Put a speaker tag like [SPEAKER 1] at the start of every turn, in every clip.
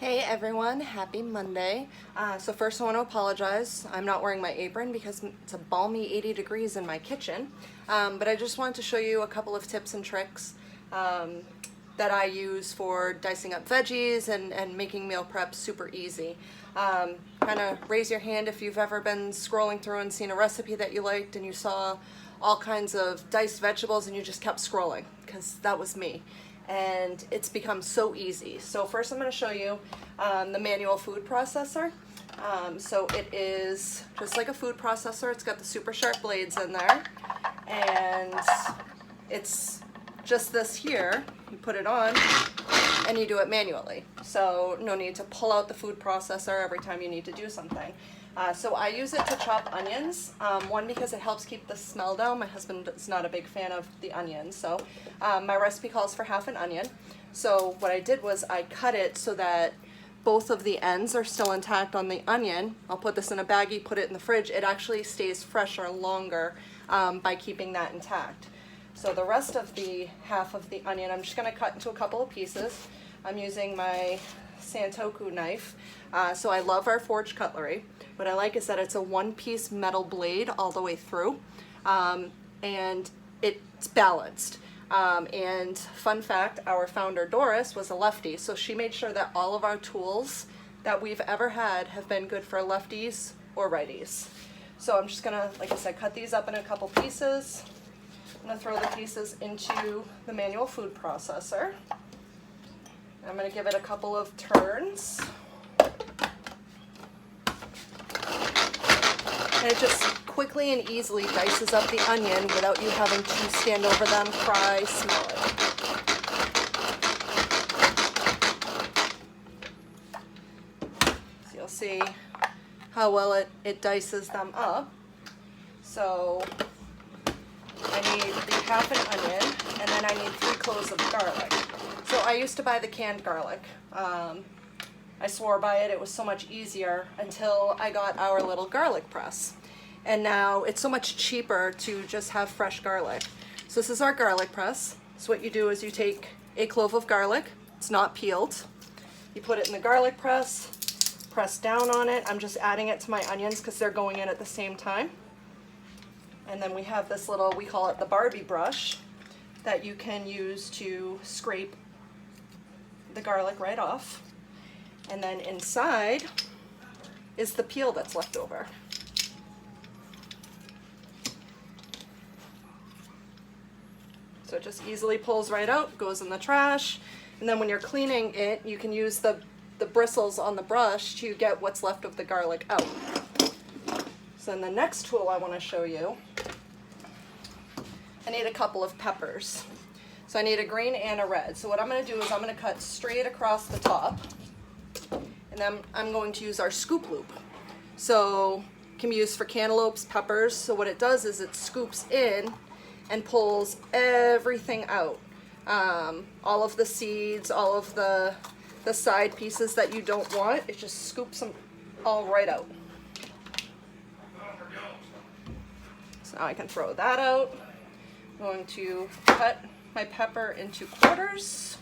[SPEAKER 1] Hey everyone, happy Monday. So first I want to apologize. I'm not wearing my apron because it's a balmy 80 degrees in my kitchen. But I just wanted to show you a couple of tips and tricks that I use for dicing up veggies and making meal prep super easy. Kind of raise your hand if you've ever been scrolling through and seen a recipe that you liked and you saw all kinds of diced vegetables and you just kept scrolling, because that was me. And it's become so easy. So first I'm going to show you the manual food processor. So it is just like a food processor. It's got the super sharp blades in there, and it's just this here. You put it on and you do it manually. So no need to pull out the food processor every time you need to do something. So I use it to chop onions, one because it helps keep the smell down. My husband is not a big fan of the onions, so my recipe calls for half an onion. So what I did was I cut it so that both of the ends are still intact on the onion. I'll put this in a baggie, put it in the fridge. It actually stays fresher longer by keeping that intact. So the rest of the half of the onion, I'm just going to cut into a couple of pieces. I'm using my Santoku knife. So I love our forged cutlery. What I like is that it's a one-piece metal blade all the way through, and it's balanced. And fun fact, our founder Doris was a lefty, so she made sure that all of our tools that we've ever had have been good for lefties or righties. So I'm just gonna, like I said, cut these up in a couple pieces. I'm gonna throw the pieces into the manual food processor. I'm gonna give it a couple of turns. And it just quickly and easily dices up the onion without you having to stand over them, fry, smell it. So you'll see how well it dices them up. So I need the half an onion, and then I need 3 cloves of garlic. So I used to buy the canned garlic. I swore by it. It was so much easier until I got our little garlic press. And now it's so much cheaper to just have fresh garlic. So this is our garlic press. So what you do is you take a clove of garlic. It's not peeled. You put it in the garlic press, press down on it. I'm just adding it to my onions because they're going in at the same time. And then we have this little, we call it the Barbie brush, that you can use to scrape the garlic right off. And then inside is the peel that's left over. So it just easily pulls right out, goes in the trash. And then when you're cleaning it, you can use the bristles on the brush to get what's left of the garlic out. So then the next tool I want to show you, I need a couple of peppers. So I need a green and a red. So what I'm going to do is I'm going to cut straight across the top. And then I'm going to use our scoop loop. So it can be used for cantaloupes, peppers. So what it does is it scoops in and pulls everything out. All of the seeds, all of the side pieces that you don't want, it just scoops them all right out. So now I can throw that out. I'm going to cut my pepper into quarters.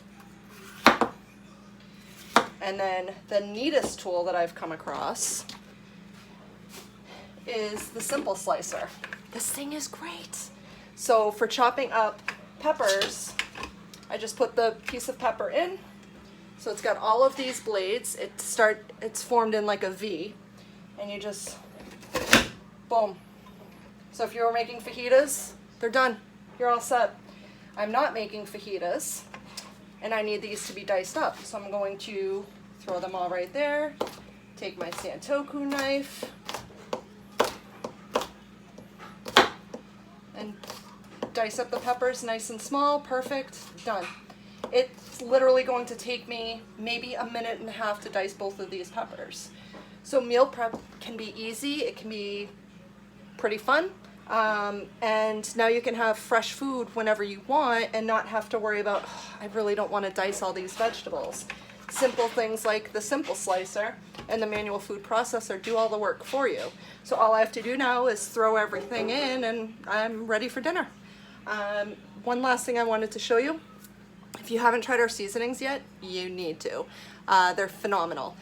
[SPEAKER 1] And then the neatest tool that I've come across is the simple slicer. This thing is great. So for chopping up peppers, I just put the piece of pepper in. So it's got all of these blades. It's formed in like a V, and you just, boom. So if you were making fajitas, they're done. You're all set. I'm not making fajitas, and I need these to be diced up. So I'm going to throw them all right there, take my Santoku knife, and dice up the peppers nice and small. Perfect. Done. It's literally going to take me maybe a minute and a half to dice both of these peppers. So meal prep can be easy. It can be pretty fun. And now you can have fresh food whenever you want and not have to worry about, oh, I really don't want to dice all these vegetables. Simple things like the simple slicer and the manual food processor do all the work for you. So all I have to do now is throw everything in and I'm ready for dinner. One last thing I wanted to show you. If you haven't tried our seasonings yet, you need to. They're phenomenal.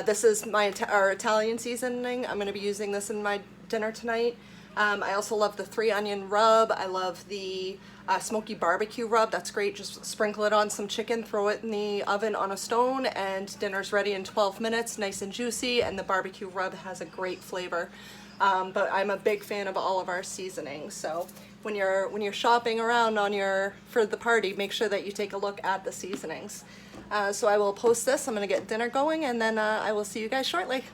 [SPEAKER 1] This is our Italian seasoning. I'm going to be using this in my dinner tonight. I also love the 3 onion rub. I love the smoky barbecue rub. That's great. Just sprinkle it on some chicken, throw it in the oven on a stone, and dinner's ready in 12 minutes, nice and juicy, and the barbecue rub has a great flavor. But I'm a big fan of all of our seasonings. So when you're shopping around for the party, make sure that you take a look at the seasonings. So I will post this. I'm going to get dinner going, and then I will see you guys shortly.